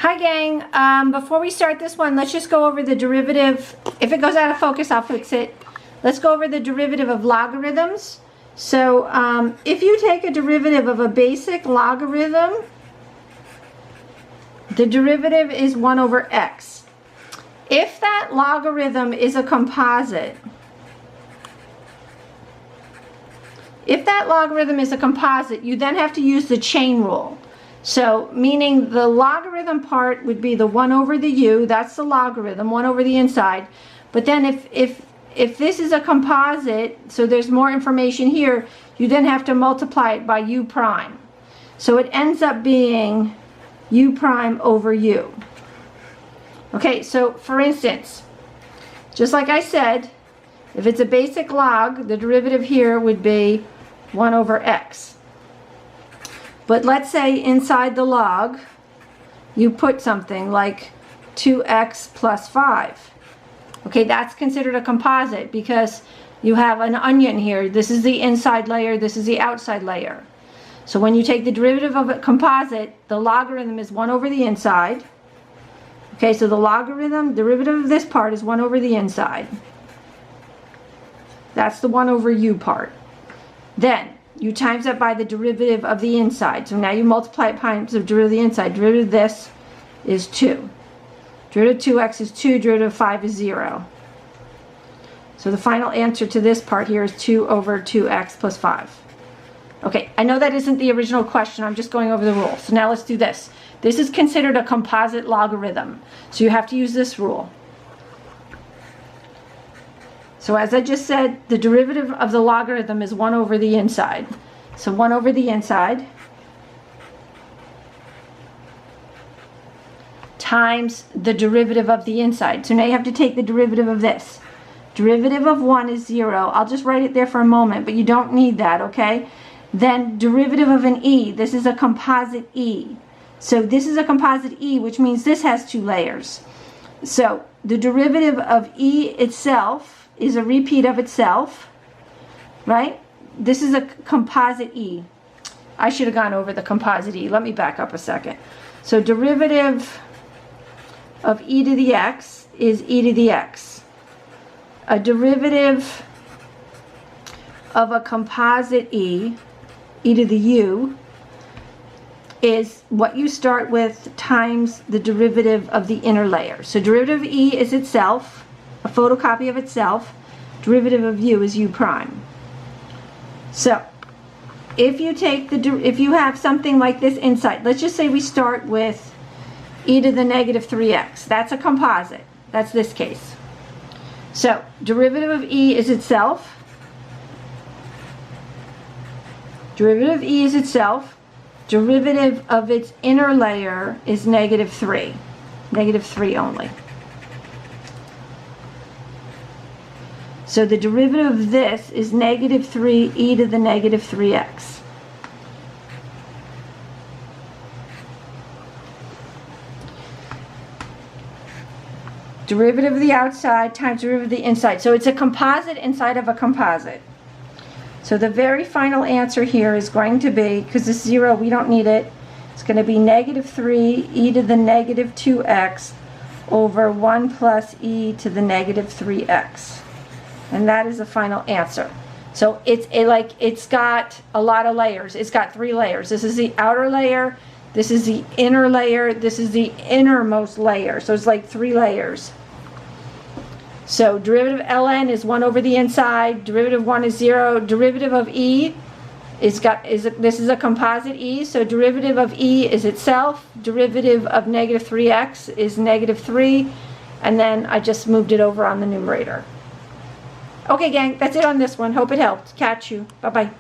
Hi gang, before we start this one, let's just go over the derivative. If it goes out of focus, I'll fix it. Let's go over the derivative of logarithms. So if you take a derivative of a basic logarithm, the derivative is 1 over x. If that logarithm is a composite, you then have to use the chain rule. So, meaning the logarithm part would be the 1 over the u, that's the logarithm, 1 over the inside. But then if this is a composite, so there's more information here, you then have to multiply it by u prime. So it ends up being u prime over u. Okay, so for instance, just like I said, if it's a basic log, the derivative here would be 1 over x. But let's say inside the log, you put something like 2x plus 5. Okay, that's considered a composite because you have an onion here. This is the inside layer, this is the outside layer. So when you take the derivative of a composite, the logarithm is 1 over the inside. Okay, so the logarithm, derivative of this part is 1 over the inside. That's the 1 over u part. Then you times that by the derivative of the inside. So now you multiply it times the derivative of the inside. Derivative of this is 2. Derivative of 2x is 2. Derivative of 5 is 0. So the final answer to this part here is 2 over 2x plus 5. Okay, I know that isn't the original question. I'm just going over the rule. So now let's do this. This is considered a composite logarithm. So you have to use this rule. So as I just said, the derivative of the logarithm is 1 over the inside. So 1 over the inside times the derivative of the inside. So now you have to take the derivative of this. Derivative of 1 is 0. I'll just write it there for a moment, but you don't need that, okay? Then derivative of an e. This is a composite e. So this is a composite e, which means this has 2 layers. So the derivative of e itself is a repeat of itself, right? This is a composite e. I should have gone over the composite e. Let me back up a second. So derivative of e to the x is e to the x. A derivative of a composite e, e to the u, is what you start with times the derivative of the inner layer. So derivative of e is itself, a photocopy of itself. Derivative of u is u prime. So if you take if you have something like this inside, let's just say we start with e to the negative 3x. That's a composite. That's this case. So derivative of e is itself. Derivative of e is itself. Derivative of its inner layer is negative 3. Negative 3 only. So the derivative of this is negative 3 e to the negative 3x. Derivative of the outside times derivative of the inside. So it's a composite inside of a composite. So the very final answer here is going to be, because this 0, we don't need it, it's going to be negative 3 e to the negative 2x over 1 plus e to the negative 3x. And that is the final answer. So it's got a lot of layers. It's got 3 layers. This is the outer layer, this is the inner layer, this is the innermost layer. So it's like 3 layers. So derivative of ln is 1 over the inside, derivative of 1 is 0, derivative of e this is a composite e, so derivative of e is itself, derivative of negative 3x is negative 3, and then I just moved it over on the numerator. Okay gang, that's it on this one. Hope it helped. Catch you. Bye-bye.